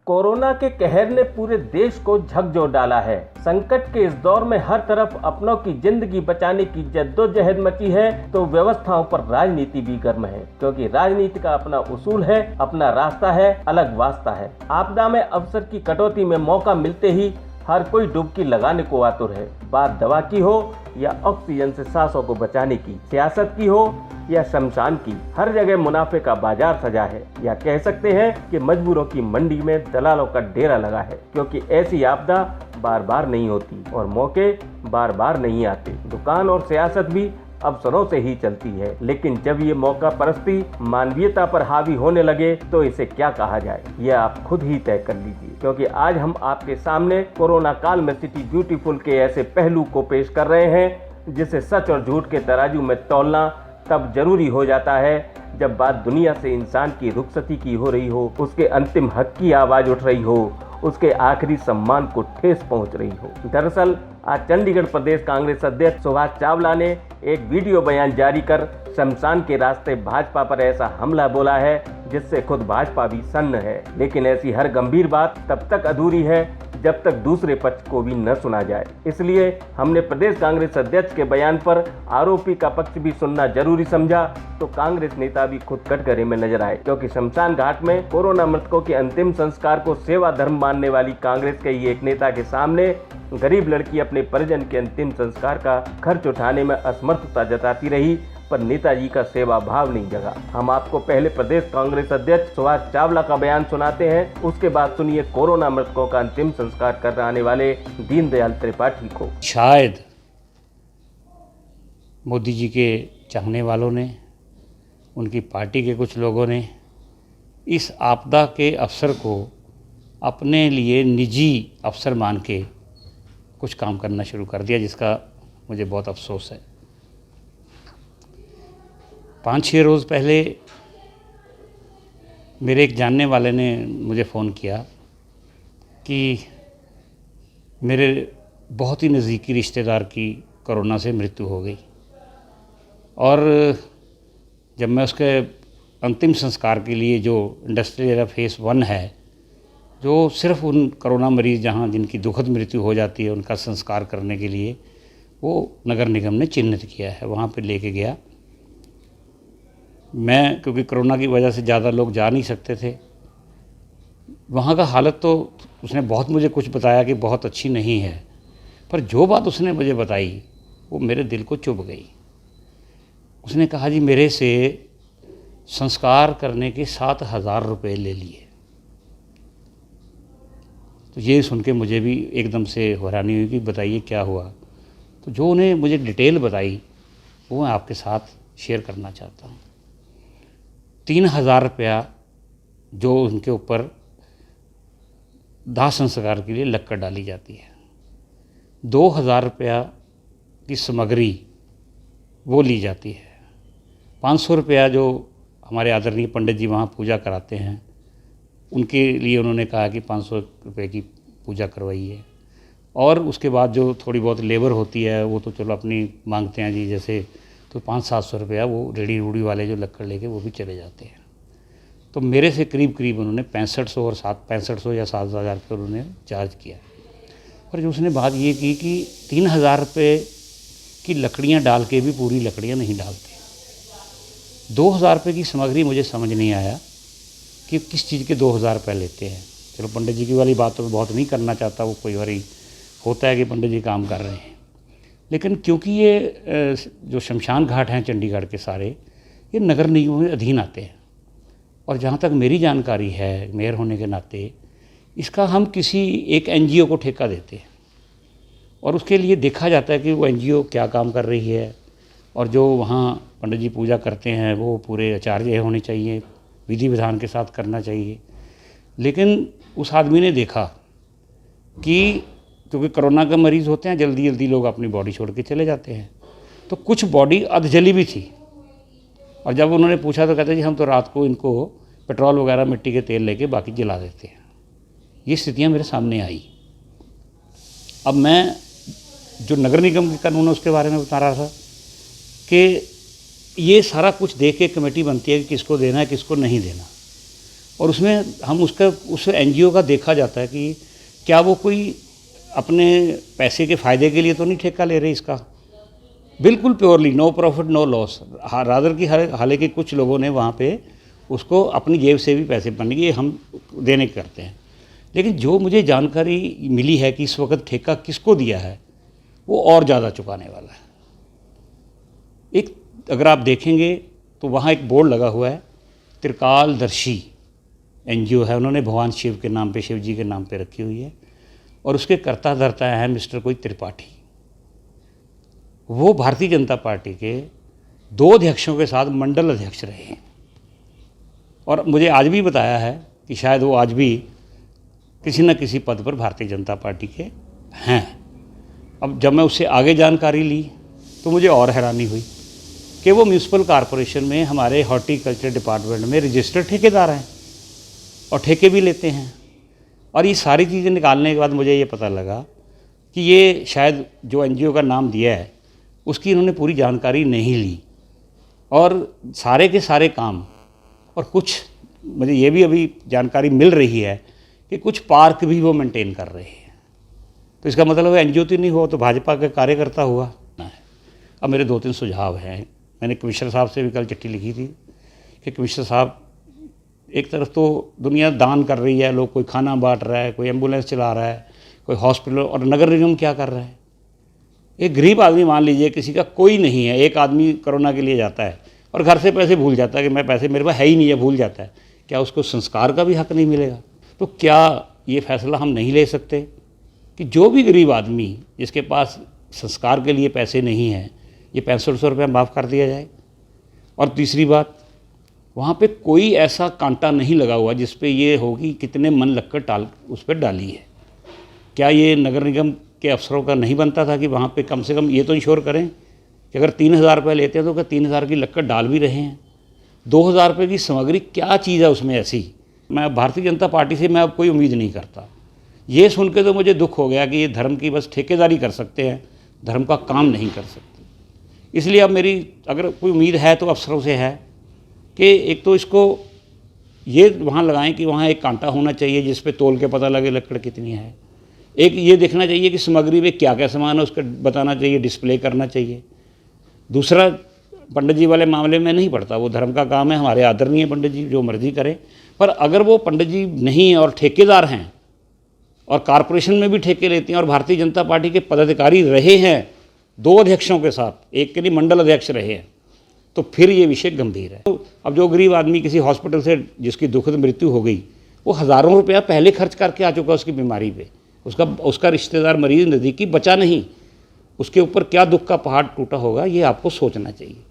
Corona के कहर ने पूरे देश को झकझोर डाला है। संकट के इस दौर में हर तरफ अपनों की जिंदगी बचाने की जद्दोजहद मची है, तो व्यवस्थाओं पर राजनीति भी गर्म है, क्योंकि राजनीति का अपना उसूल है, अपना रास्ता है, अलग वास्ता है। आपदा में अवसर की कटौती में मौका मिलते ही हर कोई डुबकी लगाने को आतुर है। बात दवा की हो या ऑक्सीजन से सांसों को बचाने की, सियासत की हो या शमशान की, हर जगह मुनाफे का बाजार सजा है, या कह सकते हैं कि मजबूरों की मंडी में दलालों का डेरा लगा है। क्योंकि ऐसी आपदा बार बार नहीं होती और मौके बार बार नहीं आते। दुकान और सियासत भी अवसरों से ही चलती है, लेकिन जब ये मौका परस्ती मानवीयता पर हावी होने लगे तो इसे क्या कहा जाए, ये आप खुद ही तय कर लीजिए। क्योंकि आज हम आपके सामने कोरोना काल में सिटी ब्यूटीफुल के ऐसे पहलू को पेश कर रहे हैं जिसे सच और झूठ के तराजू में तौलना तब जरूरी हो जाता है जब बात दुनिया से इंसान की रुखसती की हो रही हो, उसके अंतिम हक की आवाज उठ रही हो, उसके आखिरी सम्मान को ठेस पहुंच रही हो। दरअसल आज चंडीगढ़ प्रदेश कांग्रेस अध्यक्ष सुभाष चावला ने एक वीडियो बयान जारी कर शमशान के रास्ते भाजपा पर ऐसा हमला बोला है जिससे खुद भाजपा भी सन्न है। लेकिन ऐसी हर गंभीर बात तब तक अधूरी है जब तक दूसरे पक्ष को भी न सुना जाए। इसलिए हमने प्रदेश कांग्रेस अध्यक्ष के बयान पर आरोपी का पक्ष भी सुनना जरूरी समझा, तो कांग्रेस नेता भी खुद कटघरे में नजर आए। क्योंकि शमशान घाट में कोरोना मृतकों के अंतिम संस्कार को सेवा धर्म मानने वाली कांग्रेस के ही एक नेता के सामने गरीब लड़की अपने परिजन के अंतिम संस्कार का खर्च उठाने में असमर्थता जताती रही, पर नेताजी का सेवा भाव नहीं जगा। हम आपको पहले प्रदेश कांग्रेस अध्यक्ष सुभाष चावला का बयान सुनाते हैं, उसके बाद सुनिए कोरोना मृतकों का अंतिम संस्कार कराने वाले दीनदयाल त्रिपाठी को। शायद मोदी जी के चाहने वालों ने, उनकी पार्टी के कुछ लोगों ने इस आपदा के अवसर को अपने लिए निजी अवसर मान के कुछ काम करना शुरू कर दिया, जिसका मुझे बहुत अफसोस है। 5-6 रोज़ पहले मेरे एक जानने वाले ने मुझे फ़ोन किया कि मेरे बहुत ही नज़दीकी रिश्तेदार की कोरोना से मृत्यु हो गई, और जब मैं उसके अंतिम संस्कार के लिए जो इंडस्ट्रियल एरिया फेज़ 1 है, जो सिर्फ उन कोरोना मरीज़ जहाँ जिनकी दुखद मृत्यु हो जाती है उनका संस्कार करने के लिए वो नगर निगम ने चिन्हित किया है, वहाँ पे लेके गया मैं। क्योंकि कोरोना की वजह से ज़्यादा लोग जा नहीं सकते थे, वहाँ का हालत तो उसने बहुत मुझे कुछ बताया कि बहुत अच्छी नहीं है, पर जो बात उसने मुझे बताई वो मेरे दिल को चुभ गई। उसने कहा जी मेरे से संस्कार करने के 7,000 रुपये ले लिए। तो ये सुन के मुझे भी एकदम से हैरानी हुई कि बताइए क्या हुआ। तो जो उन्हें मुझे डिटेल बताई वो मैं आपके साथ शेयर करना चाहता हूँ। 3,000 रुपया जो उनके ऊपर दाह संस्कार के लिए लक्कड़ डाली जाती है, 2,000 रुपया की सामग्री वो ली जाती है, 500 रुपया जो हमारे आदरणीय पंडित जी वहाँ पूजा कराते हैं उनके लिए उन्होंने कहा कि 500 रुपये की पूजा करवाइए, और उसके बाद जो थोड़ी बहुत लेबर होती है वो तो चलो अपनी मांगते हैं जी, जैसे तो 500-700 रुपया वो रेडी रूडी वाले जो लक्कड़ लेके वो भी चले जाते हैं। तो मेरे से करीब उन्होंने 6500 और 6500 या 7,000 रुपये उन्होंने चार्ज किया। पर जो उसने बात ये की कि 3,000 रुपये की लकड़ियाँ डाल के भी पूरी लकड़ियाँ नहीं डालते। 2,000 रुपये की सामग्री मुझे समझ नहीं आया कि किस चीज़ के 2,000 रुपये लेते हैं। चलो पंडित जी की वाली बात तो बहुत नहीं करना चाहता, वो कोई बारी होता है कि पंडित जी काम कर रहे हैं, लेकिन क्योंकि ये जो शमशान घाट हैं चंडीगढ़ के सारे, ये नगर निगम के अधीन आते हैं, और जहाँ तक मेरी जानकारी है मेयर होने के नाते इसका हम किसी एक NGO को ठेका देते हैं, और उसके लिए देखा जाता है कि वो NGO क्या काम कर रही है, और जो वहाँ पंडित जी पूजा करते हैं वो पूरे आचार्य होने चाहिए, विधि विधान के साथ करना चाहिए। लेकिन उस आदमी ने देखा कि क्योंकि कोरोना के मरीज़ होते हैं, जल्दी जल्दी लोग अपनी बॉडी छोड़ के चले जाते हैं, तो कुछ बॉडी अधजली भी थी, और जब उन्होंने पूछा तो कहते जी हम तो रात को इनको पेट्रोल वगैरह मिट्टी के तेल लेके बाकी जला देते हैं। ये स्थितियाँ मेरे सामने आई। अब मैं जो नगर निगम के कानून है उसके बारे में बता रहा था कि ये सारा कुछ देख के कमेटी बनती है कि किसको देना है किसको नहीं देना। और उसमें हम उस एनजीओ का देखा जाता है कि क्या वो कोई अपने पैसे के फ़ायदे के लिए तो नहीं ठेका ले रहे इसका, बिल्कुल purely no profit no loss. Rather की हालांकि कुछ लोगों ने वहाँ पे उसको अपनी जेब से भी पैसे बनने के हम देने करते हैं, लेकिन जो मुझे जानकारी मिली है कि इस वक्त ठेका किसको दिया है वो और ज़्यादा चुकाने वाला है। एक अगर आप देखेंगे तो वहाँ एक बोर्ड लगा हुआ है, त्रिकालदर्शी एनजीओ है, उन्होंने भगवान शिव के नाम पे, शिव जी के नाम पे रखी हुई है, और उसके कर्ता धर्ता है मिस्टर कोई त्रिपाठी। वो भारतीय जनता पार्टी के 2 अध्यक्षों के साथ मंडल अध्यक्ष रहे हैं, और मुझे आज भी बताया है कि शायद वो आज भी किसी न किसी पद पर भारतीय जनता पार्टी के हैं। अब जब मैं उससे आगे जानकारी ली तो मुझे और हैरानी हुई कि वो म्यूनसिपल कॉरपोरेशन में हमारे हॉर्टिकल्चर डिपार्टमेंट में रजिस्टर्ड ठेकेदार हैं और ठेके भी लेते हैं। और ये सारी चीज़ें निकालने के बाद मुझे ये पता लगा कि ये शायद जो एनजीओ का नाम दिया है उसकी इन्होंने पूरी जानकारी नहीं ली, और सारे के सारे काम, और कुछ मुझे ये भी अभी जानकारी मिल रही है कि कुछ पार्क भी वो मेंटेन कर रहे हैं। तो इसका मतलब है एनजीओ तो नहीं हुआ तो भाजपा का कार्यकर्ता हुआ। अब मेरे 2-3 सुझाव हैं। मैंने कमिश्नर साहब से भी कल चिट्ठी लिखी थी कि कमिश्नर साहब, एक तरफ तो दुनिया दान कर रही है, लोग कोई खाना बांट रहा है, कोई एम्बुलेंस चला रहा है, कोई हॉस्पिटल, और नगर निगम क्या कर रहा है? एक गरीब आदमी, मान लीजिए किसी का कोई नहीं है, एक आदमी कोरोना के लिए जाता है और घर से पैसे भूल जाता है कि मैं पैसे मेरे पास है ही नहीं है, भूल जाता है, क्या उसको संस्कार का भी हक नहीं मिलेगा? तो क्या ये फैसला हम नहीं ले सकते कि जो भी गरीब आदमी जिसके पास संस्कार के लिए पैसे नहीं हैं, ये 6500 रुपया माफ़ कर दिया जाए? और तीसरी बात, वहाँ पे कोई ऐसा कांटा नहीं लगा हुआ जिस पे ये होगी कितने मन लगकर उस पर डाली है। क्या ये नगर निगम के अफसरों का नहीं बनता था कि वहाँ पे कम से कम ये तो इंश्योर करें कि अगर 3000 रुपये लेते हैं तो क्या 3000 की लक्कड़ डाल भी रहे हैं? 2000 रुपये की सामग्री क्या चीज़ है उसमें ऐसी? मैं भारतीय जनता पार्टी से मैं अब कोई उम्मीद नहीं करता। ये सुन के तो मुझे दुख हो गया कि ये धर्म की बस ठेकेदारी कर सकते हैं, धर्म का काम नहीं कर सकते। इसलिए अब मेरी अगर कोई उम्मीद है तो अफसरों से है कि एक तो इसको ये वहाँ लगाएं कि वहाँ एक कांटा होना चाहिए जिस पे तोल के पता लगे लकड़ कितनी है। एक ये देखना चाहिए कि सामग्री में क्या क्या सामान है उसका बताना चाहिए, डिस्प्ले करना चाहिए। दूसरा, पंडित जी वाले मामले में नहीं पड़ता, वो धर्म का काम है, हमारे आदरणीय पंडित जी जो मर्जी करें। पर अगर वो पंडित जी नहीं हैं और ठेकेदार हैं और कॉरपोरेशन में भी ठेके लेते हैं और भारतीय जनता पार्टी के पदाधिकारी रहे हैं 2 अध्यक्षों के साथ, एक के नहीं मंडल अध्यक्ष रहे हैं, तो फिर ये विषय गंभीर है। तो अब जो गरीब आदमी किसी हॉस्पिटल से जिसकी दुखद मृत्यु हो गई, वो हज़ारों रुपया पहले खर्च करके आ चुका उसकी बीमारी पे, उसका रिश्तेदार मरीज नज़दीकी बचा नहीं, उसके ऊपर क्या दुख का पहाड़ टूटा होगा, ये आपको सोचना चाहिए।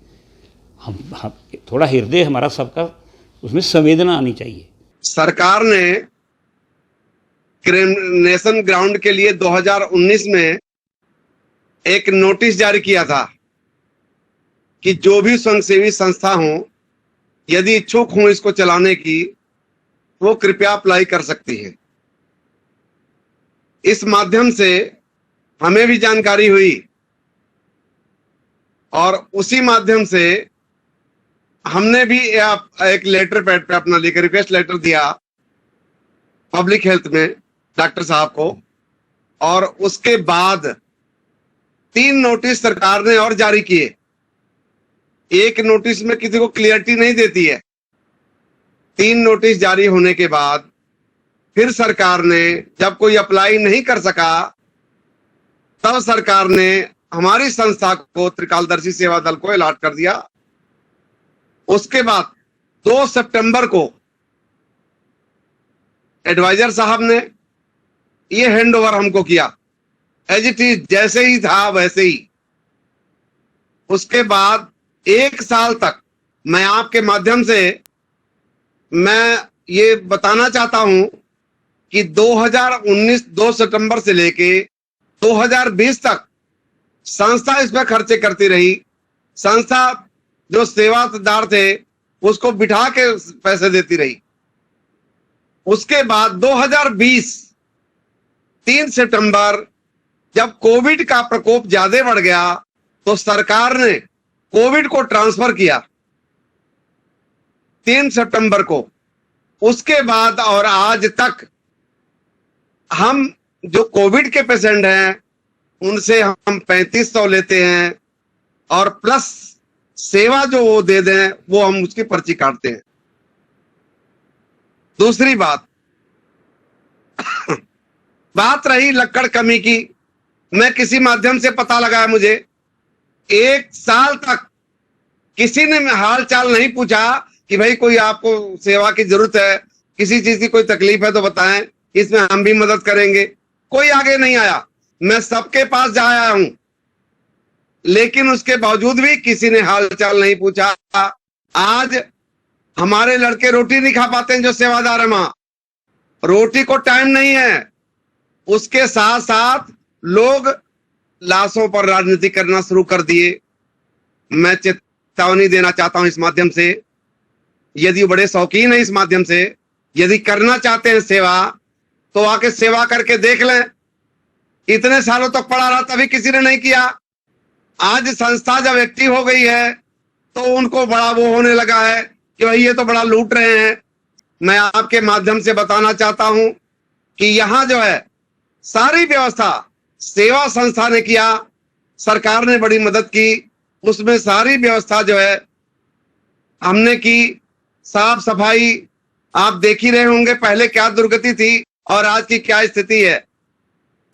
हम थोड़ा हृदय हमारा सबका उसमें संवेदना आनी चाहिए। सरकार ने क्रेमेशन ग्राउंड के लिए 2019 में एक नोटिस जारी किया था कि जो भी स्वयंसेवी संस्था हो, यदि इच्छुक हो इसको चलाने की, वो कृपया अप्लाई कर सकती है। इस माध्यम से हमें भी जानकारी हुई और उसी माध्यम से हमने भी एक लेटर पैड पे अपना लेकर रिक्वेस्ट लेटर दिया पब्लिक हेल्थ में डॉक्टर साहब को, और उसके बाद 3 नोटिस सरकार ने और जारी किए। एक नोटिस में किसी को क्लियरिटी नहीं देती है। 3 नोटिस जारी होने के बाद फिर सरकार ने, जब कोई अप्लाई नहीं कर सका, तब सरकार ने हमारी संस्था को, त्रिकालदर्शी सेवा दल को अलॉट कर दिया। उसके बाद 2 सितंबर को एडवाइजर साहब ने ये हैंडओवर हमको किया, एज इट इज, जैसे ही था वैसे ही। उसके बाद 1 साल तक मैं आपके माध्यम से मैं ये बताना चाहता हूं कि 2019 2 सितंबर से लेके 2020 तक संस्था इस पर खर्चे करती रही। संस्था जो सेवादार थे उसको बिठा के पैसे देती रही। उसके बाद 2020 3 सितंबर जब कोविड का प्रकोप ज्यादा बढ़ गया तो सरकार ने कोविड को ट्रांसफर किया 3 सितंबर को, उसके बाद और आज तक हम जो कोविड के पेशेंट हैं उनसे हम 3500 लेते हैं और प्लस सेवा जो वो दे दें वो हम उसकी पर्ची काटते हैं। दूसरी बात बात रही लक्कड़ कमी की, मैं किसी माध्यम से पता लगाया, मुझे 1 साल तक किसी ने हाल चाल नहीं पूछा कि भाई कोई आपको सेवा की जरूरत है, किसी चीज की कोई तकलीफ है तो बताएं, इसमें हम भी मदद करेंगे। कोई आगे नहीं आया, मैं सबके पास जा आया हूं, लेकिन उसके बावजूद भी किसी ने हाल चाल नहीं पूछा। आज हमारे लड़के रोटी नहीं खा पाते हैं जो सेवादार है, वहां रोटी को टाइम नहीं है। उसके साथ साथ लोग लाशों पर राजनीति करना शुरू कर दिए। मैं चेतावनी देना चाहता हूं इस माध्यम से, यदि बड़े शौकीन है इस माध्यम से, यदि करना चाहते हैं सेवा तो आके सेवा करके देख लें। इतने सालों तक पड़ा रहा तभी किसी ने नहीं किया। आज संस्था जब एक्टिव हो गई है तो उनको बड़ा वो होने लगा है कि भाई ये तो बड़ा लूट रहे हैं। मैं आपके माध्यम से बताना चाहता हूं कि यहां जो है सारी व्यवस्था सेवा संस्था ने किया, सरकार ने बड़ी मदद की, उसमें सारी व्यवस्था जो है हमने की। साफ सफाई आप देख ही रहे होंगे पहले क्या दुर्गति थी और आज की क्या स्थिति है।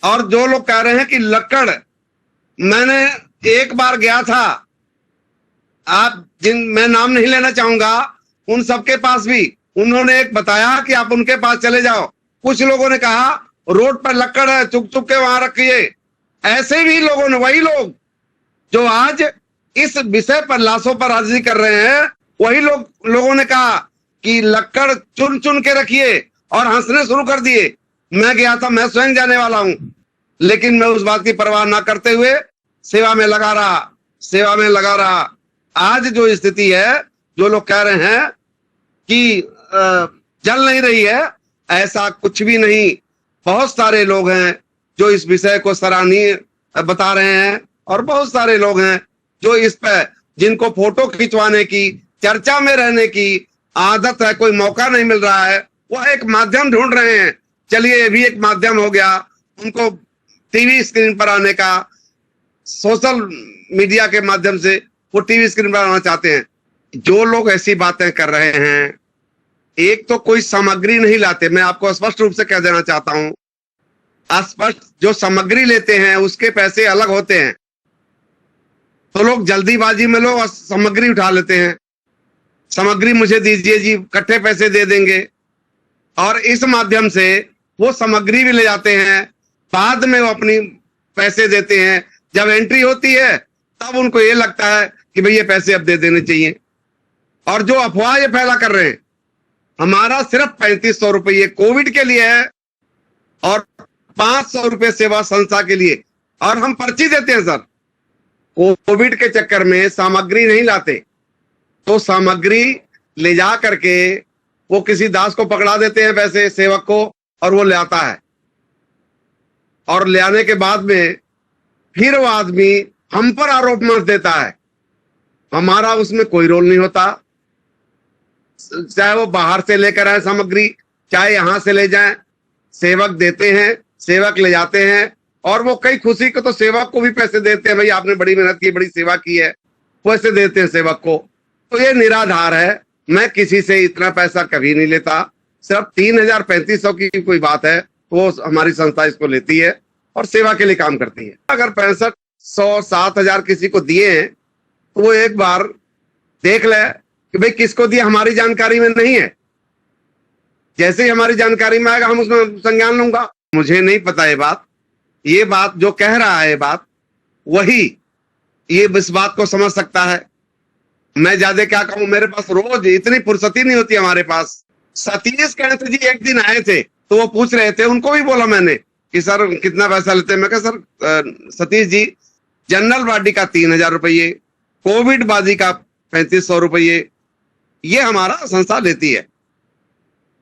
और जो लोग कह रहे हैं कि लक्कड़, मैंने एक बार गया था, आप मैं नाम नहीं लेना चाहूंगा, उन सबके पास भी उन्होंने एक बताया कि आप उनके पास चले जाओ। कुछ लोगों ने कहा रोड पर लक्कड़ है, चुप चुप के वहां रखिए। ऐसे भी लोगों ने, वही लोग जो आज इस विषय पर लाशों पर राजनीति कर रहे हैं, वही लोगों ने कहा कि लक्कड़ चुन चुन के रखिए और हंसने शुरू कर दिए। मैं गया था, मैं स्वयं जाने वाला हूं, लेकिन मैं उस बात की परवाह ना करते हुए सेवा में लगा रहा। आज जो स्थिति है, जो लोग कह रहे हैं कि जल नहीं रही है, ऐसा कुछ भी नहीं। बहुत सारे लोग हैं जो इस विषय को सराहनीय बता रहे हैं और बहुत सारे लोग हैं जो इस पर, जिनको फोटो खिंचवाने की, चर्चा में रहने की आदत है, कोई मौका नहीं मिल रहा है, वो एक माध्यम ढूंढ रहे हैं। चलिए ये भी एक माध्यम हो गया उनको टीवी स्क्रीन पर आने का, सोशल मीडिया के माध्यम से वो टीवी स्क्रीन पर आना चाहते हैं। जो लोग ऐसी बातें कर रहे हैं, एक तो कोई सामग्री नहीं लाते, मैं आपको स्पष्ट रूप से कह देना चाहता हूं, स्पष्ट जो सामग्री लेते हैं उसके पैसे अलग होते हैं। तो लोग जल्दीबाजी में लोग सामग्री उठा लेते हैं, सामग्री मुझे दीजिए जी, इकट्ठे पैसे दे देंगे, और इस माध्यम से वो सामग्री भी ले जाते हैं। बाद में वो अपनी पैसे देते हैं, जब एंट्री होती है तब उनको ये लगता है कि भाई ये पैसे अब दे देने चाहिए। और जो अफवाह ये फैला कर रहे हैं, हमारा सिर्फ 3500 रुपये कोविड के लिए है और 500 रुपये सेवा संस्था के लिए, और हम पर्ची देते हैं सर। कोविड के चक्कर में सामग्री नहीं लाते, तो सामग्री ले जा करके वो किसी दास को पकड़ा देते हैं, पैसे सेवक को, और वो ले आता है। और ले आने के बाद में फिर वो आदमी हम पर आरोप मत देता है, हमारा उसमें कोई रोल नहीं होता। चाहे वो बाहर से लेकर आए सामग्री, चाहे यहां से ले जाएं, सेवक देते हैं, सेवक ले जाते हैं, और वो कई खुशी को तो सेवक को भी पैसे देते हैं, भाई आपने बड़ी मेहनत की, बड़ी सेवा की है, पैसे देते हैं सेवक को। तो ये निराधार है। मैं किसी से इतना पैसा कभी नहीं लेता, सिर्फ 3000-3500 की कोई बात है वो हमारी संस्था इसको लेती है और सेवा के लिए काम करती है। अगर 6500-7000 किसी को दिए हैं तो वो एक बार देख ले कि भाई किसको दिया, हमारी जानकारी में नहीं है। जैसे ही हमारी जानकारी में आएगा हम उसमें संज्ञान लूंगा। मुझे नहीं पता ये बात जो कह रहा है बात, वही ये इस बात को समझ सकता है। मैं ज्यादा क्या कहूं, मेरे पास रोज इतनी फुर्सती नहीं होती हमारे पास। सतीश कहते जी एक दिन आए थे तो वो पूछ रहे थे, उनको भी बोला मैंने कि सर कितना पैसा लेते हैं। मैं कहा sir Satish ji, general body का 3000 रुपये, कोविड बाजी का 3500 रुपये, ये हमारा संस्था लेती है।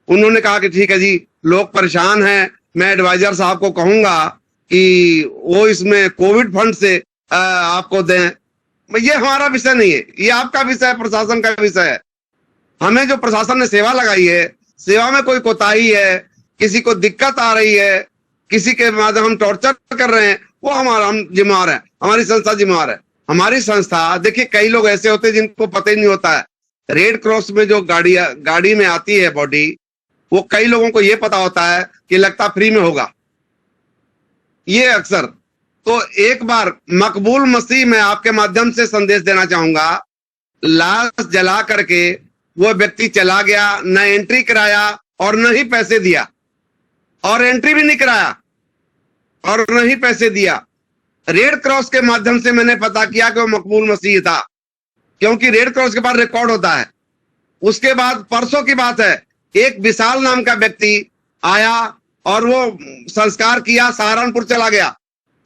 उन्होंने कहा कि ठीक है जी, लोग परेशान हैं, मैं एडवाइजर साहब को कहूंगा कि वो इसमें कोविड फंड से आपको दें। ये हमारा विषय नहीं है, ये आपका विषय है, प्रशासन का विषय है। हमें जो प्रशासन ने सेवा लगाई है, सेवा में कोई कोताही है, किसी को दिक्कत आ रही है, किसी के माध्यम हम टॉर्चर कर रहे हैं, वो हम जिम्मेवार है, हमारी संस्था जिम्मेवार है। हमारी संस्था, देखिए कई लोग ऐसे होते हैं जिनको पता ही नहीं होता है, रेड क्रॉस में जो गाड़ी में आती है बॉडी, वो कई लोगों को ये पता होता है कि लगता फ्री में होगा, ये अक्सर। तो एक बार मकबूल मसीह में आपके माध्यम से संदेश देना चाहूंगा, लाश जला करके वो व्यक्ति चला गया, न एंट्री कराया और न ही पैसे दिया, और एंट्री भी नहीं कराया और न ही पैसे दिया। रेड क्रॉस के माध्यम से मैंने पता किया कि वो मकबूल मसीह था, क्योंकि रेड क्रॉस के पास रिकॉर्ड होता है। उसके बाद परसों की बात है, एक विशाल नाम का व्यक्ति आया और वो संस्कार किया, सहारनपुर चला गया।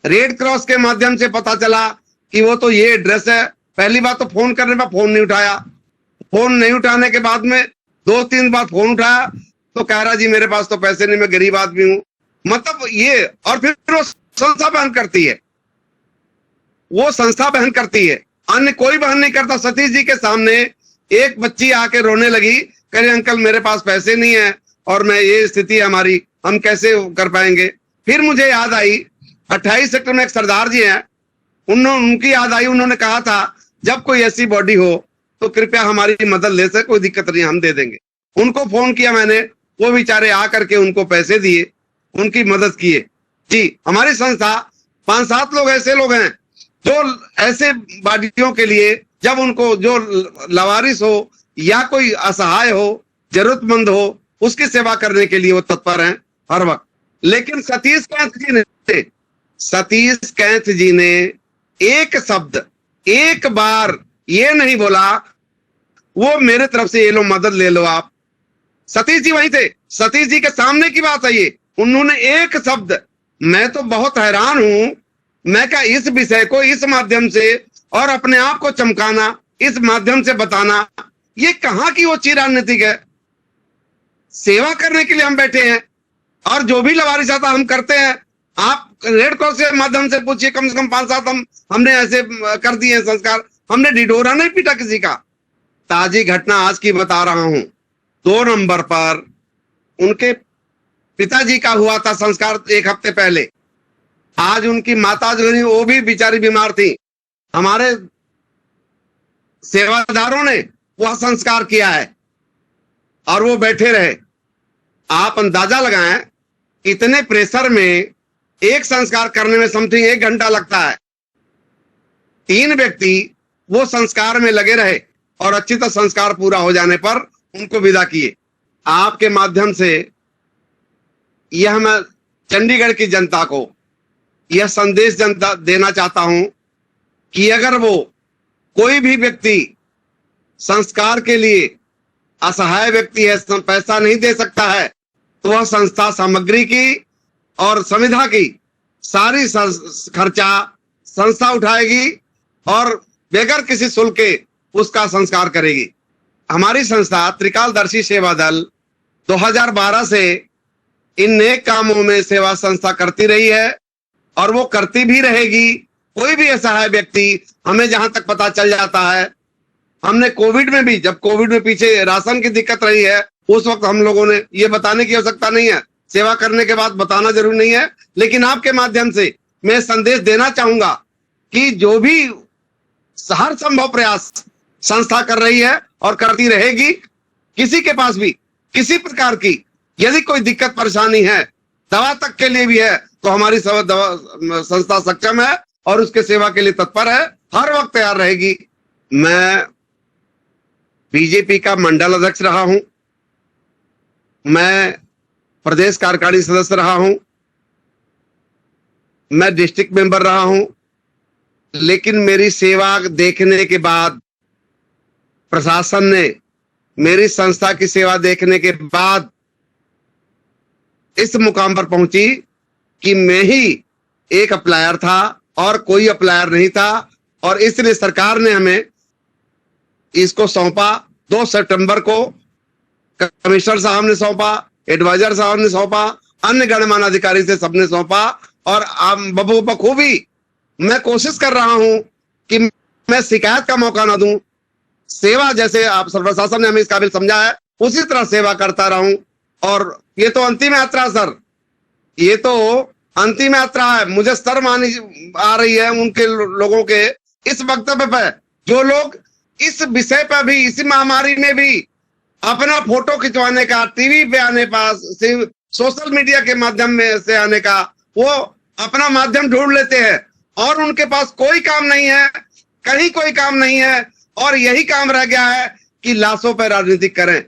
रेड क्रॉस के माध्यम से पता चला कि वो तो ये एड्रेस है। पहली बात तो फोन करने पर फोन नहीं उठाया, फोन नहीं उठाने के बाद में 2-3 बार फोन उठाया तो कह रहा जी मेरे पास तो पैसे नहीं, मैं गरीब आदमी हूं। मतलब ये, और फिर वो संस्था बहन करती है, वो संस्था बहन करती है, अन्य कोई बहन नहीं करता। सतीश जी के सामने एक बच्ची आके रोने लगी, कह रही अंकल मेरे पास पैसे नहीं है और मैं ये स्थिति है हमारी, हम कैसे कर पाएंगे। फिर मुझे याद आई 28 सेक्टर में एक सरदार जी हैं, उनकी याद आई, उन्होंने कहा था जब कोई ऐसी बॉडी हो तो कृपया हमारी मदद ले सके, कोई दिक्कत नहीं, हम दे देंगे। उनको फोन किया मैंने, वो बेचारे आ करके उनको पैसे दिए, उनकी मदद किए। जी, हमारी संस्था 5-7 लोग ऐसे लोग हैं जो ऐसे बॉडियों के लिए, जब उनको जो लवारिस हो या कोई असहाय हो, जरूरतमंद हो, उसकी सेवा करने के लिए वो तत्पर हैं हर वक्त। लेकिन सतीश कैंथ जी ने एक शब्द, एक बार ये नहीं बोला वो मेरे तरफ से ये लो मदद ले लो आप। सतीश जी वही थे, सतीश जी के सामने की बात है ये, उन्होंने एक शब्द, मैं तो बहुत हैरान हूं, मैं क्या इस विषय को इस माध्यम से और अपने आप को चमकाना, इस माध्यम से बताना, ये कहां की वो चीज राजनीतिक है। सेवा करने के लिए हम बैठे हैं और जो भी लवारिस आता हम करते हैं। आप रेड क्रॉस के माध्यम से पूछिए, कम से कम 5-7 हमने ऐसे कर दिए संस्कार, हमने ढिढोरा नहीं पीटा किसी का। ताजी घटना आज की बता रहा हूं, 2 नंबर पर उनके पिताजी का हुआ था संस्कार 1 हफ्ते पहले। आज उनकी माता जो है वो भी बेचारी बीमार थी, हमारे सेवादारों ने वह संस्कार किया है और वो बैठे रहे। आप अंदाजा लगाएं, इतने प्रेशर में एक संस्कार करने में समथिंग 1 घंटा लगता है। 3 व्यक्ति वो संस्कार में लगे रहे और अच्छी तरह संस्कार पूरा हो जाने पर उनको विदा किए। आपके माध्यम से यह मैं चंडीगढ़ की जनता को यह संदेश देना चाहता हूं कि अगर वो कोई भी व्यक्ति संस्कार के लिए असहाय व्यक्ति है, पैसा नहीं दे सकता है, तो वह संस्था सामग्री की और संविधा की सारी खर्चा संस्था उठाएगी और बगैर किसी शुल्क के उसका संस्कार करेगी। हमारी संस्था त्रिकालदर्शी सेवा दल 2012 से इन नेक कामों में सेवा संस्था करती रही है और वो करती भी रहेगी। कोई भी असहाय व्यक्ति, हमें जहां तक पता चल जाता है, हमने कोविड में भी, जब कोविड में पीछे राशन की दिक्कत रही है, उस वक्त हम लोगों ने, ये बताने की आवश्यकता नहीं है, सेवा करने के बाद बताना जरूरी नहीं है, लेकिन आपके माध्यम से मैं संदेश देना चाहूंगा कि जो भी हर संभव प्रयास संस्था कर रही है और करती रहेगी, किसी के पास भी किसी प्रकार की यदि कोई दिक्कत परेशानी है, दवा तक के लिए भी है, तो हमारी संस्था सक्षम है और उसके सेवा के लिए तत्पर है, हर वक्त तैयार रहेगी। मैं बीजेपी का मंडल अध्यक्ष रहा हूं, मैं प्रदेश कार्यकारिणी सदस्य रहा हूं, मैं डिस्ट्रिक्ट मेंबर रहा हूं, लेकिन मेरी सेवा देखने के बाद प्रशासन ने मेरी संस्था की सेवा देखने के बाद इस मुकाम पर पहुंची कि मैं ही एक अप्लायर था और कोई अप्लायर नहीं था, और इसलिए सरकार ने हमें इसको सौंपा। 2 सितंबर को कमिश्नर साहब ने सौंपा, एडवाइजर साहब ने सौंपा, अन्य गणमान्य अधिकारी से सबने सौंपा, और बखूबी मैं कोशिश कर रहा हूं कि मैं शिकायत का मौका ना दूं। सेवा जैसे आप प्रशासन ने हमें इस काबिल समझा है, उसी तरह सेवा करता रहूं। और ये तो अंतिम यात्रा सर, ये तो अंतिम यात्रा है। मुझे शर्म आ रही है उनके लोगों के इस वक्तव्य पे, जो लोग इस विषय पर भी, इसी महामारी में भी अपना फोटो खिंचवाने का, टीवी पे आने पास, सोशल मीडिया के माध्यम में से आने का, वो अपना माध्यम ढूंढ लेते हैं और उनके पास कोई काम नहीं है, कहीं कोई काम नहीं है, और यही काम रह गया है कि लाशों पर राजनीति करें।